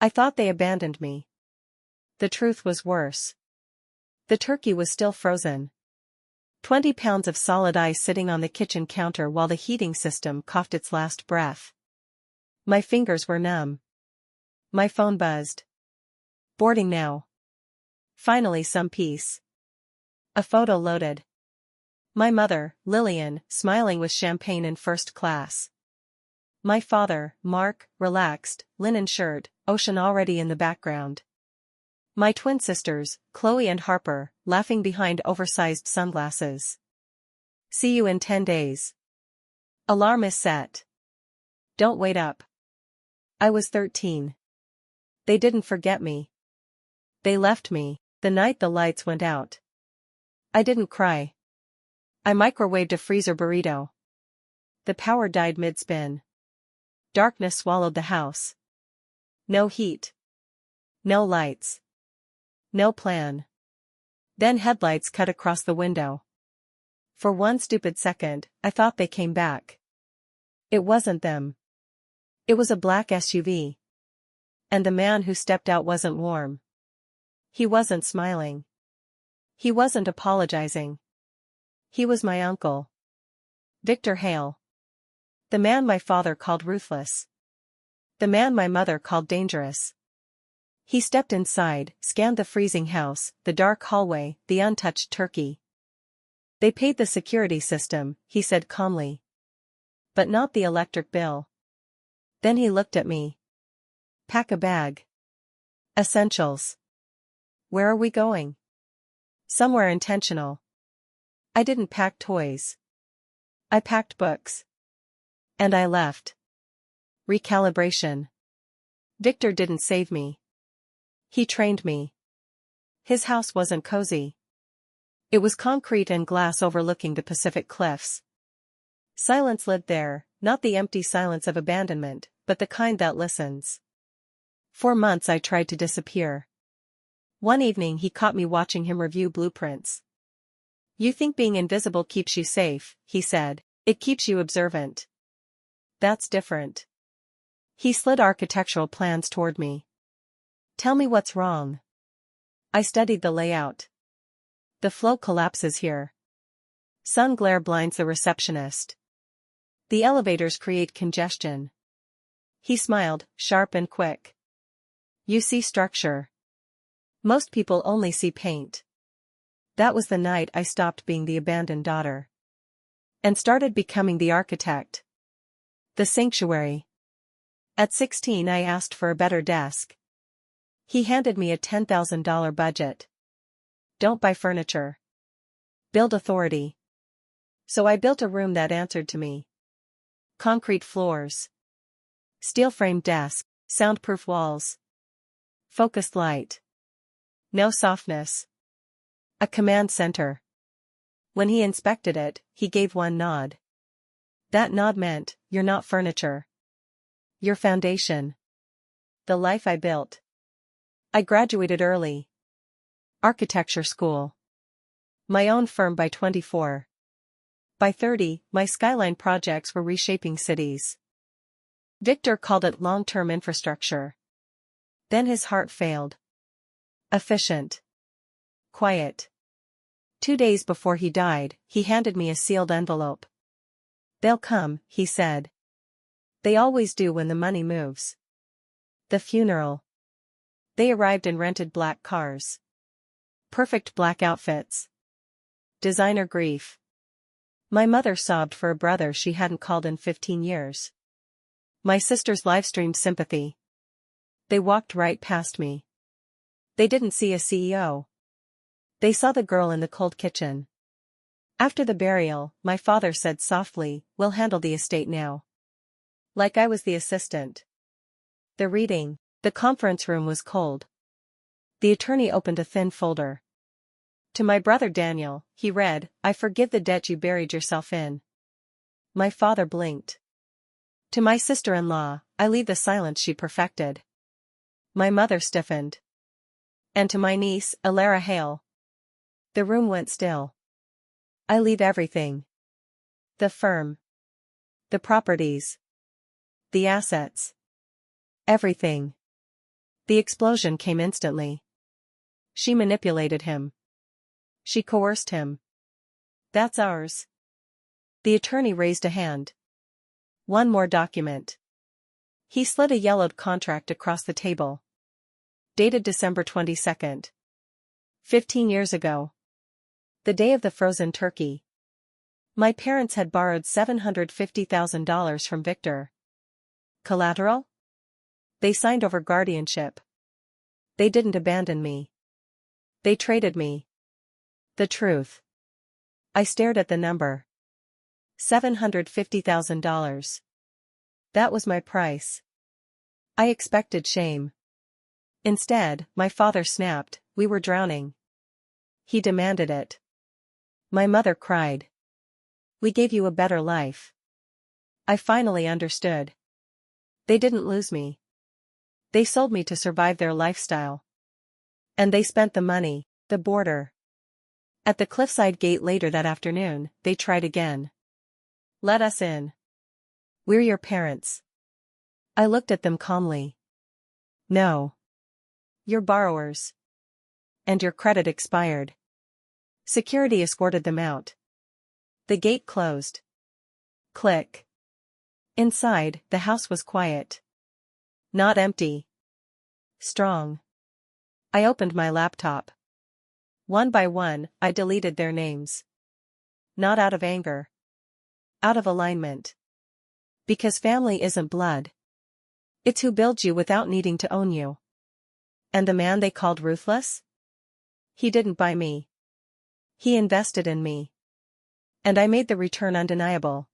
I thought they abandoned me. The truth was worse. The turkey was still frozen. 20 pounds of solid ice sitting on the kitchen counter while the heating system coughed its last breath. My fingers were numb. My phone buzzed. Boarding now. Finally some peace. A photo loaded. My mother, Lillian, smiling with champagne in first class. My father, Mark, relaxed, linen shirt, ocean already in the background. My twin sisters, Chloe and Harper, laughing behind oversized sunglasses. See you in 10 days. Alarm is set. Don't wait up. I was 13. They didn't forget me. They left me, the night the lights went out. I didn't cry. I microwaved a freezer burrito. The power died mid-spin. Darkness swallowed the house. No heat. No lights. No plan. Then headlights cut across the window. For one stupid second, I thought they came back. It wasn't them. It was a black SUV. And the man who stepped out wasn't warm. He wasn't smiling. He wasn't apologizing. He was my uncle. Victor Hale. The man my father called ruthless. The man my mother called dangerous. He stepped inside, scanned the freezing house, the dark hallway, the untouched turkey. They paid the security system, he said calmly. But not the electric bill. Then he looked at me. Pack a bag. Essentials. Where are we going? Somewhere intentional. I didn't pack toys. I packed books. And I left. Recalibration. Victor didn't save me. He trained me. His house wasn't cozy. It was concrete and glass overlooking the Pacific cliffs. Silence lived there, not the empty silence of abandonment, but the kind that listens. For months I tried to disappear. One evening he caught me watching him review blueprints. You think being invisible keeps you safe, he said. It keeps you observant. That's different. He slid architectural plans toward me. Tell me what's wrong. I studied the layout. The flow collapses here. Sun glare blinds the receptionist. The elevators create congestion. He smiled, sharp and quick. You see structure. Most people only see paint. That was the night I stopped being the abandoned daughter. And started becoming the architect. The sanctuary. At 16 I asked for a better desk. He handed me a $10,000 budget. Don't buy furniture. Build authority. So I built a room that answered to me. Concrete floors. Steel-framed desk, soundproof walls. Focused light. No softness. A command center. When he inspected it, he gave one nod. That nod meant, you're not furniture. Your foundation. The life I built. I graduated early. Architecture school. My own firm by 24. By 30, my skyline projects were reshaping cities. Victor called it long-term infrastructure. Then his heart failed. Efficient. Quiet. 2 days before he died, he handed me a sealed envelope. They'll come, he said. They always do when the money moves. The funeral. They arrived in rented black cars. Perfect black outfits. Designer grief. My mother sobbed for a brother she hadn't called in 15 years. My sisters live-streamed sympathy. They walked right past me. They didn't see a CEO. They saw the girl in the cold kitchen. After the burial, my father said softly, "We'll handle the estate now." Like I was the assistant. The reading. The conference room was cold. The attorney opened a thin folder. To my brother Daniel, he read, "I forgive the debt you buried yourself in." My father blinked. To my sister-in-law, I leave the silence she perfected. My mother stiffened. And to my niece, Elara Hale. The room went still. I leave everything. The firm. The properties. The assets. Everything. The explosion came instantly. She manipulated him. She coerced him. That's ours. The attorney raised a hand. One more document. He slid a yellowed contract across the table. Dated December 22nd. 15 years ago. The day of the frozen turkey. My parents had borrowed $750,000 from Victor. Collateral? They signed over guardianship. They didn't abandon me. They traded me. The truth. I stared at the number. $750,000. That was my price. I expected shame. Instead, my father snapped, "We were drowning." He demanded it. My mother cried. "We gave you a better life." I finally understood. They didn't lose me. They sold me to survive their lifestyle. And they spent the money, the border. At the cliffside gate later that afternoon, they tried again. "Let us in. We're your parents." I looked at them calmly. "No. You're borrowers. And your credit expired." Security escorted them out. The gate closed. Click. Inside, the house was quiet. Not empty. Strong. I opened my laptop. One by one, I deleted their names. Not out of anger. Out of alignment. Because family isn't blood. It's who builds you without needing to own you. And the man they called ruthless? He didn't buy me. He invested in me. And I made the return undeniable.